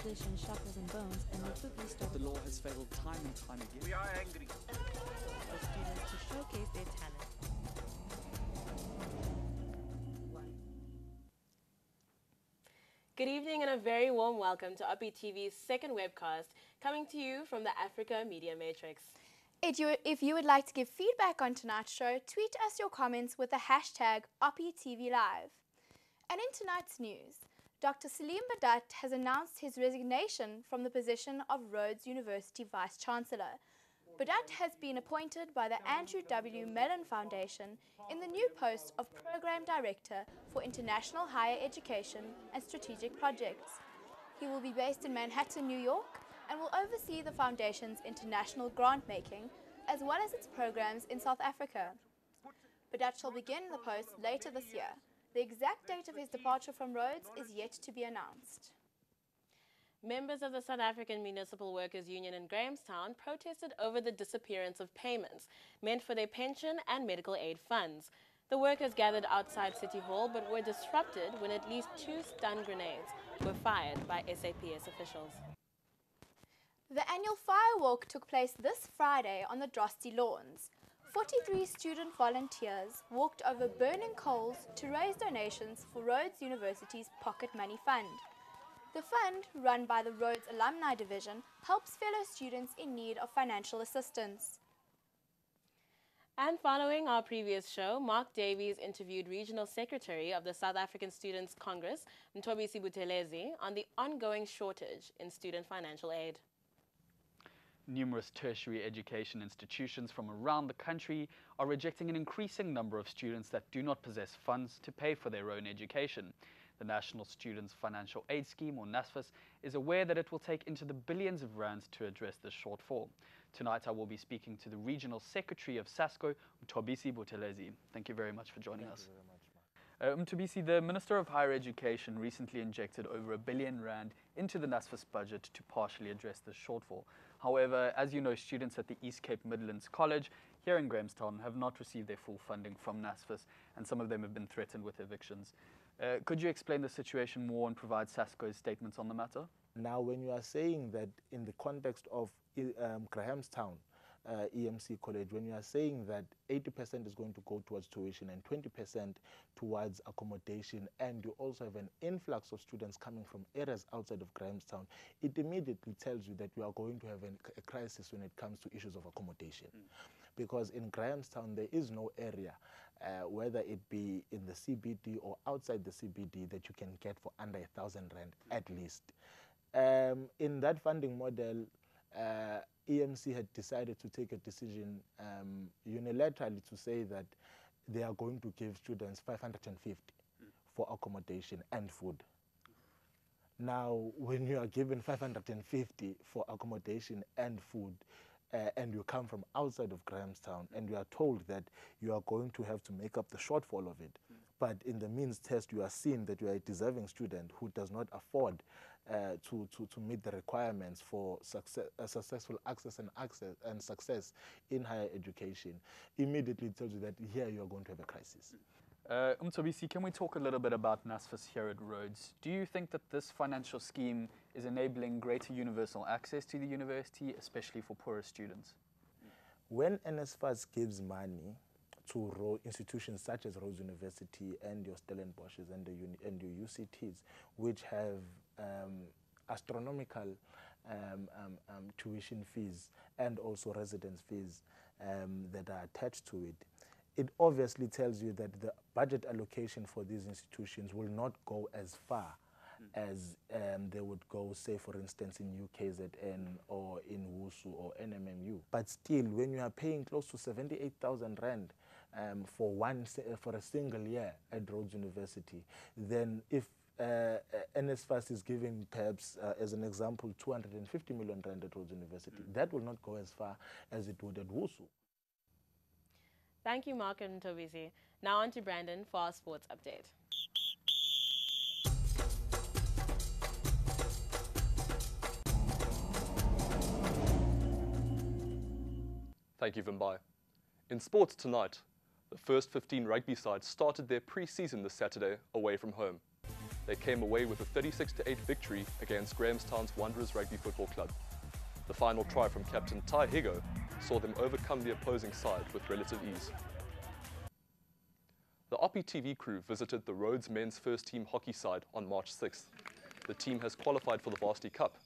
flesh and shuffles and bones, and the cookies stole. The law has failed time and time again. We are angry. For students to showcase their talent. Good evening and a very warm welcome to OppiTV's second webcast, coming to you from the Africa Media Matrix. If you would like to give feedback on tonight's show, tweet us your comments with the hashtag OppiTVLive. And in tonight's news, Dr. Saleem Badat has announced his resignation from the position of Rhodes University Vice-chancellor. Badat has been appointed by the Andrew W. Mellon Foundation in the new post of Program Director for International Higher Education and Strategic Projects. He will be based in Manhattan, New York, and will oversee the Foundation's international grant-making, as well as its programs in South Africa. Badat shall begin the post later this year. The exact date of his departure from Rhodes is yet to be announced. Members of the South African Municipal Workers Union in Grahamstown protested over the disappearance of payments meant for their pension and medical aid funds. The workers gathered outside City Hall but were disrupted when at least 2 stun grenades were fired by SAPS officials. The annual firewalk took place this Friday on the Drosty Lawns. 43 student volunteers walked over burning coals to raise donations for Rhodes University's Pocket Money Fund. The fund, run by the Rhodes Alumni Division, helps fellow students in need of financial assistance. And following our previous show, Mark Davies interviewed Regional Secretary of the South African Students' Congress, Mthobisi Buthelezi, on the ongoing shortage in student financial aid. Numerous tertiary education institutions from around the country are rejecting an increasing number of students that do not possess funds to pay for their own education. The National Students Financial Aid Scheme, or NSFAS, is aware that it will take into the billions of rands to address this shortfall. Tonight I will be speaking to the Regional Secretary of SASCO, Mthobisi Buthelezi. Thank you very much for joining us. Thank you very much, Mark. Mthobisi, the Minister of Higher Education recently injected over R1 billion into the NSFAS budget to partially address this shortfall. However, as you know, students at the East Cape Midlands College here in Grahamstown have not received their full funding from NSFAS, and some of them have been threatened with evictions. Could you explain the situation more and provide SASCO's statements on the matter? Now, when you are saying that in the context of Grahamstown EMC College, when you are saying that 80% is going to go towards tuition and 20% towards accommodation, and you also have an influx of students coming from areas outside of Grahamstown, it immediately tells you that you are going to have a crisis when it comes to issues of accommodation. Because in Grahamstown, there is no area, whether it be in the CBD or outside the CBD, that you can get for under R1,000 at least. In that funding model, EMC had decided to take a decision unilaterally to say that they are going to give students 550 for accommodation and food. Now, when you are given 550 for accommodation and food, and you come from outside of Grahamstown, and you are told that you are going to have to make up the shortfall of it, but in the means test you are seeing that you are a deserving student who does not afford to meet the requirements for successful access and success in higher education, immediately tells you that here you are going to have a crisis. Mthobisi, can we talk a little bit about NSFAS here at Rhodes? Do you think that this financial scheme is enabling greater universal access to the university, especially for poorer students? When NSFAS gives money to institutions such as Rhodes University and your Stellenbosches and your UCTs, which have astronomical tuition fees and also residence fees that are attached to it, it obviously tells you that the budget allocation for these institutions will not go as far as they would go, say, for instance, in UKZN or in WUSU or NMMU. But still, when you are paying close to 78,000 Rand for a single year at Rhodes University, then if NSFAS is giving perhaps, as an example, 250 million Rand at Rhodes University, that will not go as far as it would at WUSU. Thank you, Mark and Mthobisi. Now on to Brandon for our sports update. Thank you, Vimbai. In sports tonight, the first 15 rugby sides started their pre-season this Saturday away from home. they came away with a 36-8 victory against Grahamstown's Wanderers Rugby Football Club. The final try from captain Ty Higo saw them overcome the opposing side with relative ease. The OppiTV crew visited the Rhodes men's first team hockey side on March 6th. The team has qualified for the Varsity Cup.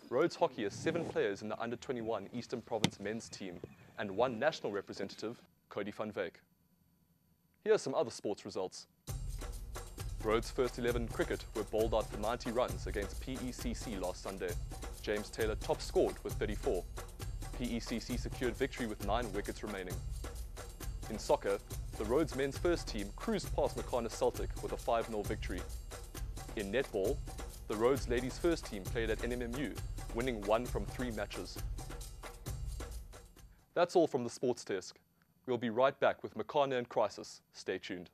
Rhodes Hockey has 7 players in the under-21 Eastern Province men's team and 1 national representative, Cody van Wyk. Here are some other sports results. Rhodes' first 11 cricket were bowled out for 90 runs against PECC last Sunday. James Taylor top scored with 34. PECC secured victory with 9 wickets remaining. In soccer, the Rhodes men's first team cruised past Makana Celtic with a 5-0 victory. In netball, the Rhodes ladies first team played at NMMU, winning 1 from 3 matches. That's all from the sports desk. We'll be right back with Makana In Crisis. Stay tuned.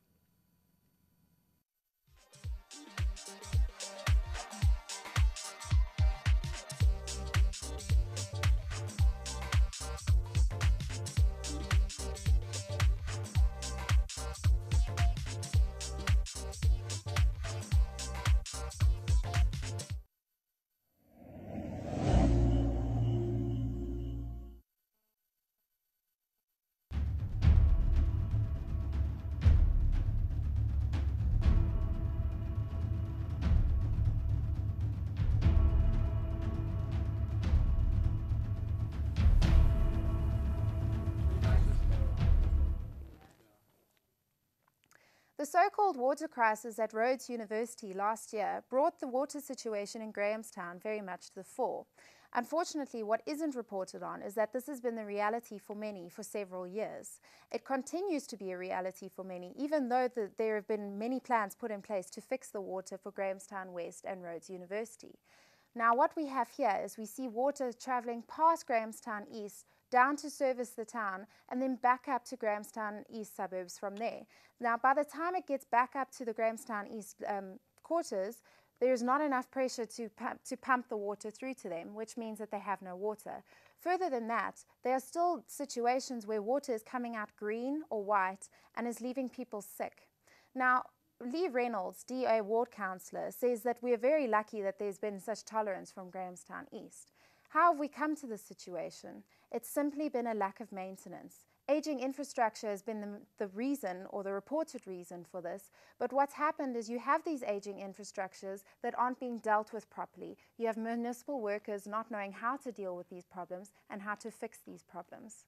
The so-called water crisis at Rhodes University last year brought the water situation in Grahamstown very much to the fore. Unfortunately, what isn't reported on is that this has been the reality for many for several years. It continues to be a reality for many, even though there have been many plans put in place to fix the water for Grahamstown West and Rhodes University. Now, what we have here is we see water travelling past Grahamstown East, down to service the town, and then back up to Grahamstown East suburbs from there. Now, by the time it gets back up to the Grahamstown East quarters, there's not enough pressure to pump the water through to them, which means that they have no water. Further than that, there are still situations where water is coming out green or white and is leaving people sick. Now, Lee Reynolds, DA Ward Councillor, says that we're very lucky that there's been such tolerance from Grahamstown East. How have we come to this situation? It's simply been a lack of maintenance. Aging infrastructure has been the reason, or the reported reason for this, but what's happened is you have these aging infrastructures that aren't being dealt with properly. You have municipal workers not knowing how to deal with these problems and how to fix these problems.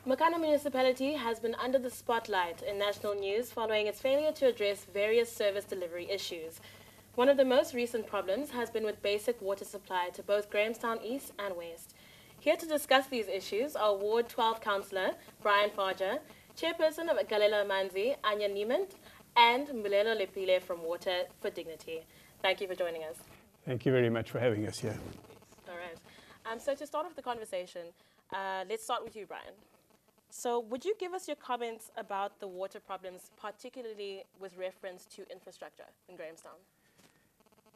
Makana Municipality has been under the spotlight in national news following its failure to address various service delivery issues. One of the most recent problems has been with basic water supply to both Grahamstown East and West. Here to discuss these issues are Ward 12 Councillor Brian Fargher, Chairperson of Galela Amanzi, Anje Niemandt, and Mbulelo Lipile from Water for Dignity. Thank you for joining us. Thank you very much for having us here. All right. So to start off the conversation, let's start with you, Brian. So would you give us your comments about the water problems, particularly with reference to infrastructure in Grahamstown?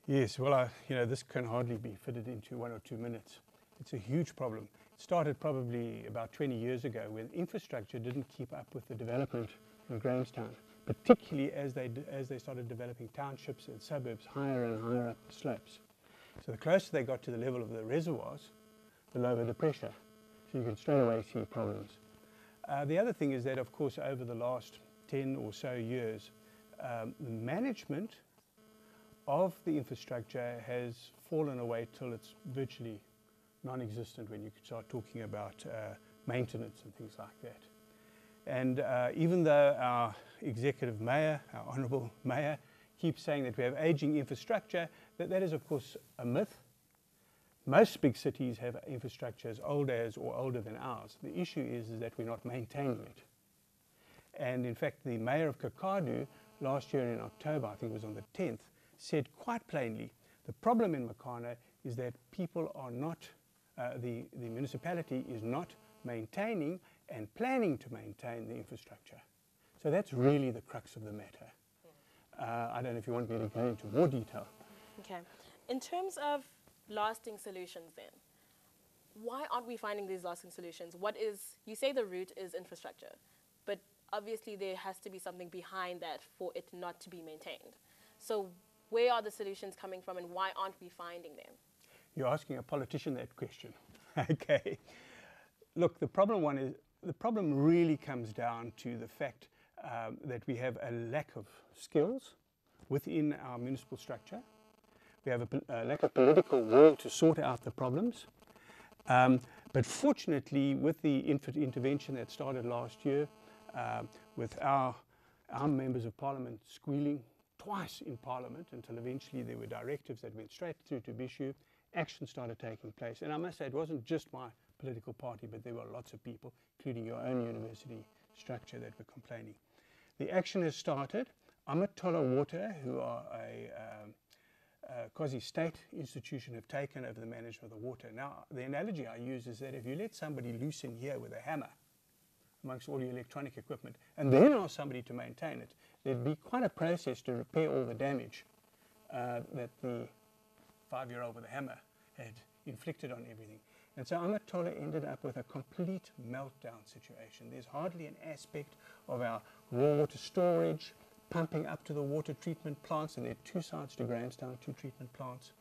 Yes, well, this can hardly be fitted into 1 or 2 minutes. It's a huge problem. It started probably about 20 years ago when infrastructure didn't keep up with the development in Grahamstown, particularly as they started developing townships and suburbs higher and higher up the slopes. So the closer they got to the level of the reservoirs, the lower the pressure. So you can straight away see problems. The other thing is that, of course, over the last 10 or so years, the management of the infrastructure has fallen away till it's virtually non-existent when you start talking about maintenance and things like that. And even though our executive mayor, our honourable mayor, keeps saying that we have ageing infrastructure, that is of course a myth. Most big cities have infrastructure as old as or older than ours. The issue is that we're not maintaining it. And in fact, the mayor of Kakadu last year in October, I think it was on the 10th, said quite plainly, the problem in Makana is that people are not, the municipality is not maintaining and planning to maintain the infrastructure. So that's really the crux of the matter. I don't know if you want me to go into more detail. Okay. In terms of lasting solutions then, why aren't we finding these lasting solutions? You say the root is infrastructure, but obviously there has to be something behind that for it not to be maintained. So where are the solutions coming from and why aren't we finding them? You're asking a politician that question. Okay. Look, the problem really comes down to the fact that we have a lack of skills within our municipal structure. We have a lack of political will to sort out the problems. But fortunately, with the intervention that started last year, with our members of parliament squealing twice in parliament until eventually there were directives that went straight through to Bishu, action started taking place. And I must say, it wasn't just my political party, but there were lots of people, including your own university structure, that were complaining. The action has started. Amatola Water, who are a quasi-state institution, have taken over the management of the water. Now, the analogy I use is that if you let somebody loose in here with a hammer amongst all your electronic equipment and then ask somebody to maintain it, there'd be quite a process to repair all the damage that the 5-year-old with a hammer had inflicted on everything. And so Amatola ended up with a complete meltdown situation. There's hardly an aspect of our raw water storage, pumping up to the water treatment plants, and there are 2 sides to Grahamstown, 2 treatment plants.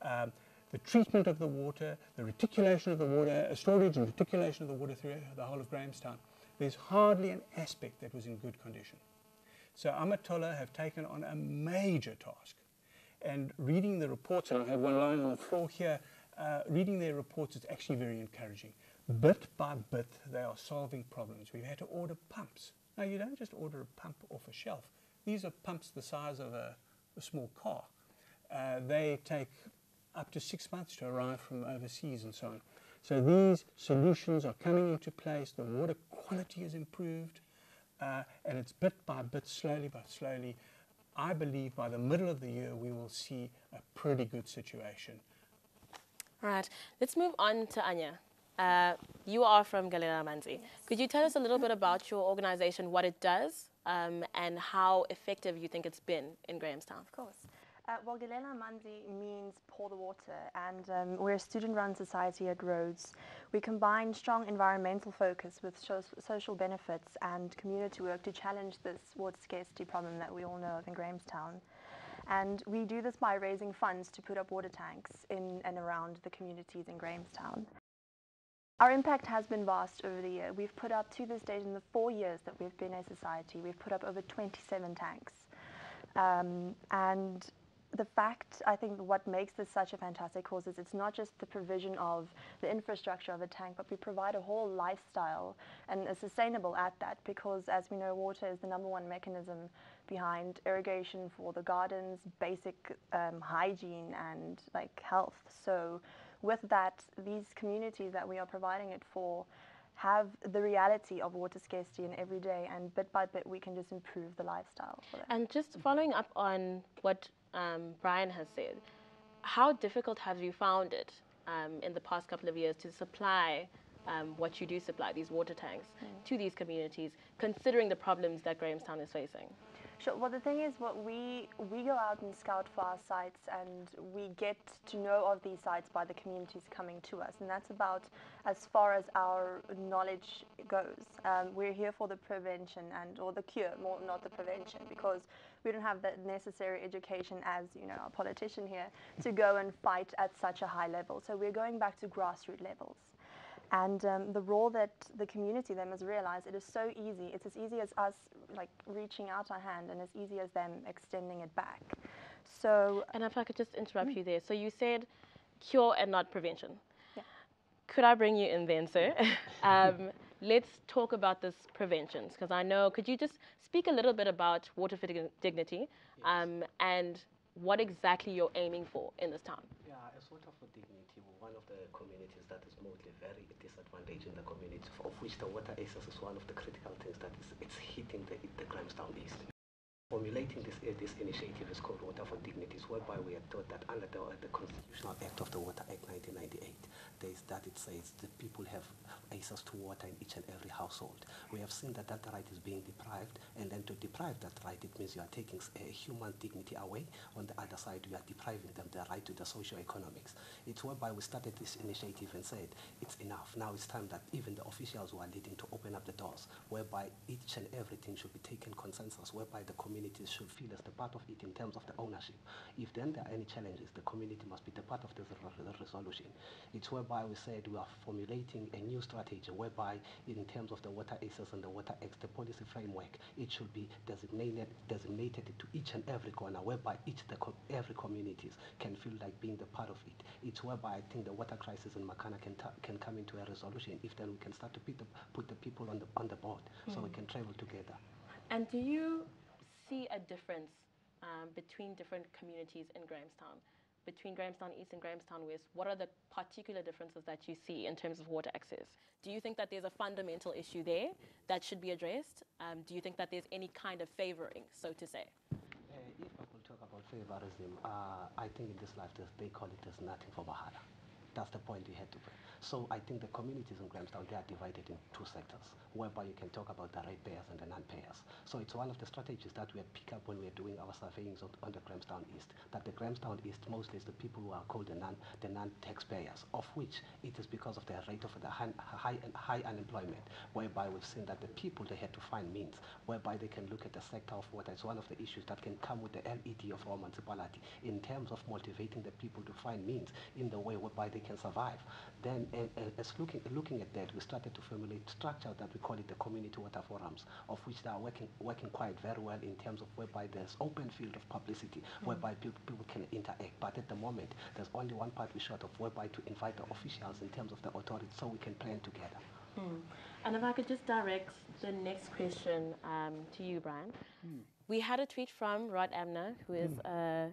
The treatment of the water, the reticulation of the water, storage and reticulation of the water through the whole of Grahamstown. There's hardly an aspect that was in good condition. So Amatola have taken on a major task. And reading the reports, and I have one lying on the floor here, reading their reports is actually very encouraging. Bit by bit, they are solving problems. We've had to order pumps. Now, you don't just order a pump off a shelf. These are pumps the size of a small car. They take up to 6 months to arrive from overseas and so on. So these solutions are coming into place. The water quality is improved. And it's bit by bit, slowly by slowly. I believe by the middle of the year, we will see a pretty good situation. All right, let's move on to Anja. You are from Galela Amanzi. Yes. Could you tell us a little bit about your organization, what it does, and how effective you think it's been in Grahamstown? Of course. Well, Galela Amanzi means pour the water, and we're a student-run society at Rhodes. We combine strong environmental focus with social benefits and community work to challenge this water scarcity problem that we all know of in Grahamstown. And we do this by raising funds to put up water tanks in and around the communities in Grahamstown. Our impact has been vast over the year. We've put up, to this date, in the 4 years that we've been a society, we've put up over 27 tanks. And the fact, I think, what makes this such a fantastic cause is it's not just the provision of the infrastructure of a tank, but we provide a whole lifestyle, and a sustainable at that, because as we know, water is the #1 mechanism behind irrigation for the gardens, basic hygiene and health. So with that, these communities that we are providing it for have the reality of water scarcity in every day, and bit by bit we can just improve the lifestyle for them. And just following up on what Brian has said, how difficult have you found it in the past couple of years to supply what you do supply, these water tanks, to these communities, considering the problems that Grahamstown is facing? Sure. Well, the thing is, we go out and scout for our sites, and we get to know of these sites by the communities coming to us, and that's about as far as our knowledge goes. We're here for the prevention or the cure, more not the prevention, because we don't have the necessary education as, a politician here, to go and fight at such a high level. So we're going back to grassroots levels. And the role that the community then must realize, it is so easy. It's as easy as us reaching out our hand, and as easy as them extending it back. So, and if I could just interrupt you there. So you said cure and not prevention. Yeah. Could I bring you in then, sir? Let's talk about this preventions, because I know, could you just speak a little bit about water for dignity, and what exactly you're aiming for in this town? Yeah, as water for dignity, one of the communities that is mostly very disadvantaged in the community, of which the water access is one of the critical things that it's hitting the Grahamstown East. Formulating this initiative is called Water for Dignities, whereby we are taught that under the Constitutional Act of the Water Act 1998, it says that people have access to water in each and every household. We have seen that right is being deprived, and then to deprive that right, it means you are taking human dignity away. On the other side, you are depriving them the right to the socio-economics. It's whereby we started this initiative and said, it's enough. Now it's time that even the officials who are leading to open up the doors, whereby each and everything should be taken consensus, whereby the community communities should feel as the part of it in terms of the ownership. If then there are any challenges, the community must be the part of the resolution. It's whereby we said we are formulating a new strategy whereby in terms of the water access and the water X, the policy framework, it should be designated to each and every corner whereby every communities can feel like being the part of it. It's whereby I think the water crisis in Makana can come into a resolution if then we can start to put the people on the board so we can travel together. And do you see a difference between different communities in Grahamstown? Between Grahamstown East and Grahamstown West, what are the particular differences that you see in terms of water access? Do you think that there's a fundamental issue there that should be addressed? Do you think that there's any kind of favoring, so to say? If I could talk about favorism, I think in this life they call it as nothing for Bahara. That's the point we had to bring. So I think the communities in Grahamstown, they are divided in two sectors, whereby you can talk about the ratepayers and the non-payers. So it's one of the strategies that we pick up when we're doing our surveyings on the Grahamstown East, that the Grahamstown East mostly is the people who are called the non-taxpayers, of which it is because of the rate of the high unemployment, whereby we've seen that the people, they had to find means, whereby they can look at the sector of water. It's one of the issues that can come with the LED of our municipality in terms of motivating the people to find means in the way whereby they can survive. Then as looking at that, we started to formulate structure that we call it the community water forums, of which they are working quite very well in terms of whereby there's open field of publicity, whereby people can interact. But at the moment, there's only one part we're short of, whereby to invite the officials in terms of the authority so we can plan together. And if I could just direct the next question to you, Brian. We had a tweet from Rod Abner, who is a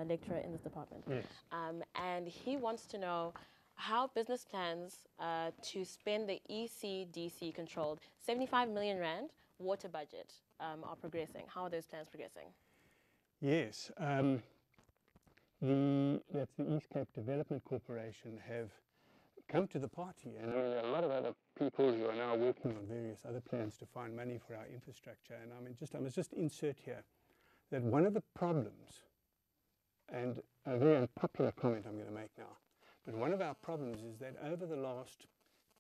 lecturer in this department. Yes. And he wants to know how business plans to spend the ECDC controlled 75 million rand water budget are progressing. How are those plans progressing? Yes. That's the East Cape Development Corporation have come to the party, and there are a lot of other people who are now working on various other plans to find money for our infrastructure. And I must just insert here that one of the problems, and a very unpopular comment I'm going to make now, but one of our problems is that over the last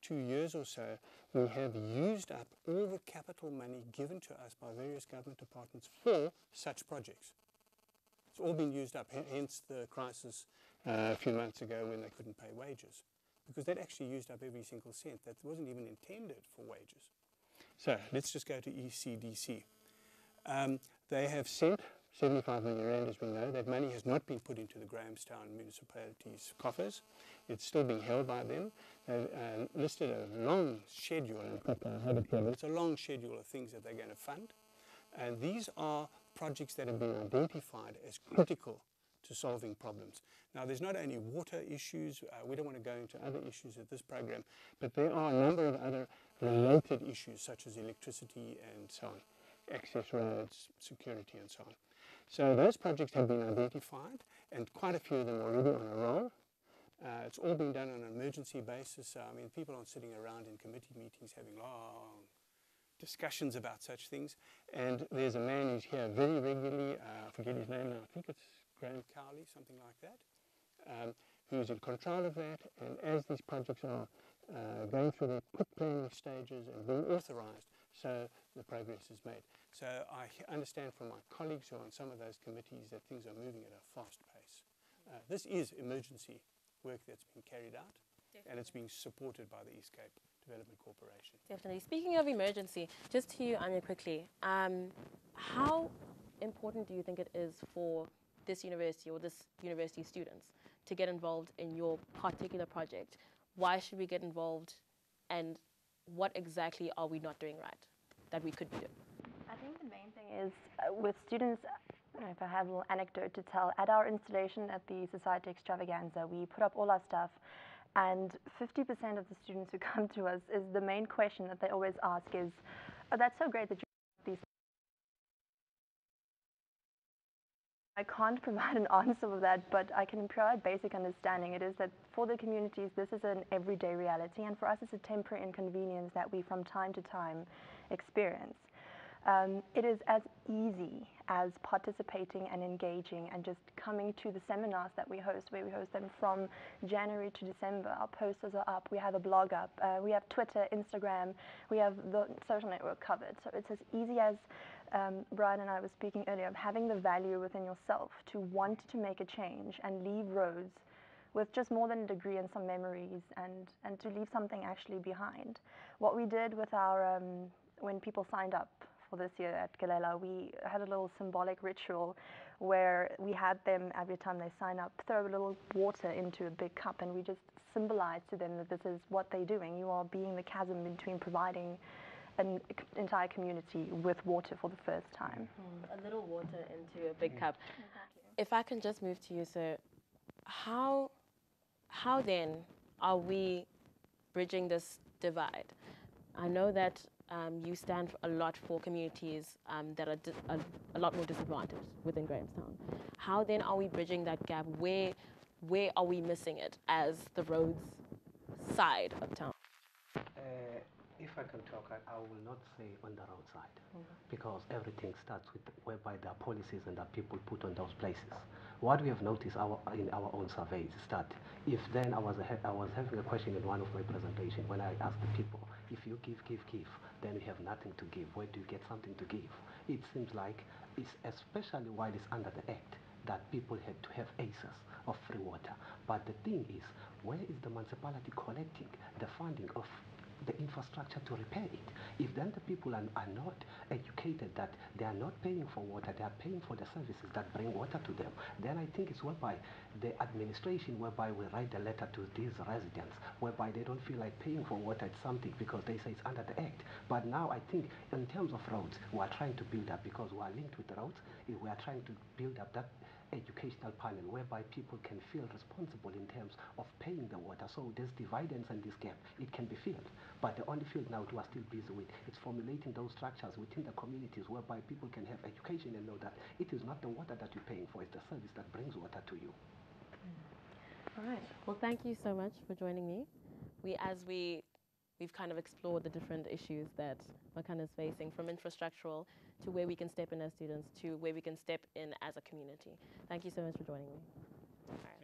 2 years or so, we have used up all the capital money given to us by various government departments for such projects. It's all been used up, hence the crisis a few months ago when they couldn't pay wages, because they'd actually used up every single cent that wasn't even intended for wages. So let's just go to ECDC. They have sent 75 million rand, as we know. That money has not been put into the Grahamstown municipality's coffers. It's still being held by them. They've listed a long schedule, in fact I have it here, but it's a long schedule of things that they're going to fund. And these are projects that have been identified as critical to solving problems. Now, there's not only water issues, we don't want to go into other issues at this program, but there are a number of other related issues such as electricity and so on, access roads, security and so on. So those projects have been identified, and quite a few of them are already on a roll. It's all been done on an emergency basis. I mean, people aren't sitting around in committee meetings having long discussions about such things. And there's a man who's here very regularly, I forget his name now, I think it's Graham Cowley, something like that, who's in control of that. And as these projects are going through the quick planning stages and being authorised, so the progress is made. So I understand from my colleagues who are on some of those committees that things are moving at a fast pace. This is emergency work that's been carried out. Definitely. And it's being supported by the East Cape Development Corporation. Definitely. Speaking of emergency, just to you, Anja, quickly, how important do you think it is for this university or this university students to get involved in your particular project? Why should we get involved, and what exactly are we not doing right that we could be doing? I think the main thing is with students, if I have a little anecdote to tell, at our installation at the Society Extravaganza, we put up all our stuff, and 50% of the students who come to us, is the main question that they always ask is, oh, that's so great that you these. I can't provide an answer for that, but I can provide basic understanding. It is that for the communities, this is an everyday reality, and for us, it's a temporary inconvenience that we from time to time experience. It is as easy as participating and engaging and just coming to the seminars that we host, where we host them from January to December. Our posters are up, we have a blog up, we have Twitter, Instagram, we have the social network covered. So it's as easy as Brian and I were speaking earlier, of having the value within yourself to want to make a change and leave Rhodes with just more than a degree and some memories, and to leave something actually behind. What we did with our, when people signed up for this year at Galela, we had a little symbolic ritual where we had them, every time they sign up, throw a little water into a big cup, and we just symbolized to them that this is what they're doing. You are being the chasm between providing an entire community with water for the first time. A little water into a big cup. Exactly. If I can just move to you, sir, how then are we bridging this divide? I know that you stand a lot for communities that are a lot more disadvantaged within Grahamstown. How then are we bridging that gap? Where are we missing it as the Rhodes side of town? If I can talk, I will not say on the roadside, because everything starts with whereby there are policies and that people put on those places. What we have noticed in our own surveys is that if then I was having a question in one of my presentations when I asked the people, if you give, then you have nothing to give. Where do you get something to give? It seems like it's especially while it's under the Act that people had to have ACEs of free water. But the thing is, where is the municipality collecting the funding of the infrastructure to repair it? If then the people are not educated that they are not paying for water, they are paying for the services that bring water to them, then I think it's whereby the administration, whereby we write a letter to these residents, whereby they don't feel like paying for water at something because they say it's under the Act. But now I think in terms of roads, we are trying to build up, because we are linked with the roads, we are trying to build up that educational panel whereby people can feel responsible in terms of paying the water. So this dividends and this gap, it can be filled. But the only field now we are still busy with is formulating those structures within the communities whereby people can have education and know that it is not the water that you're paying for, it's the service that brings water to you. All right. Well, thank you so much for joining me. We've kind of explored the different issues that Makana is facing, from infrastructural to where we can step in as students to where we can step in as a community. Thank you so much for joining me. All right.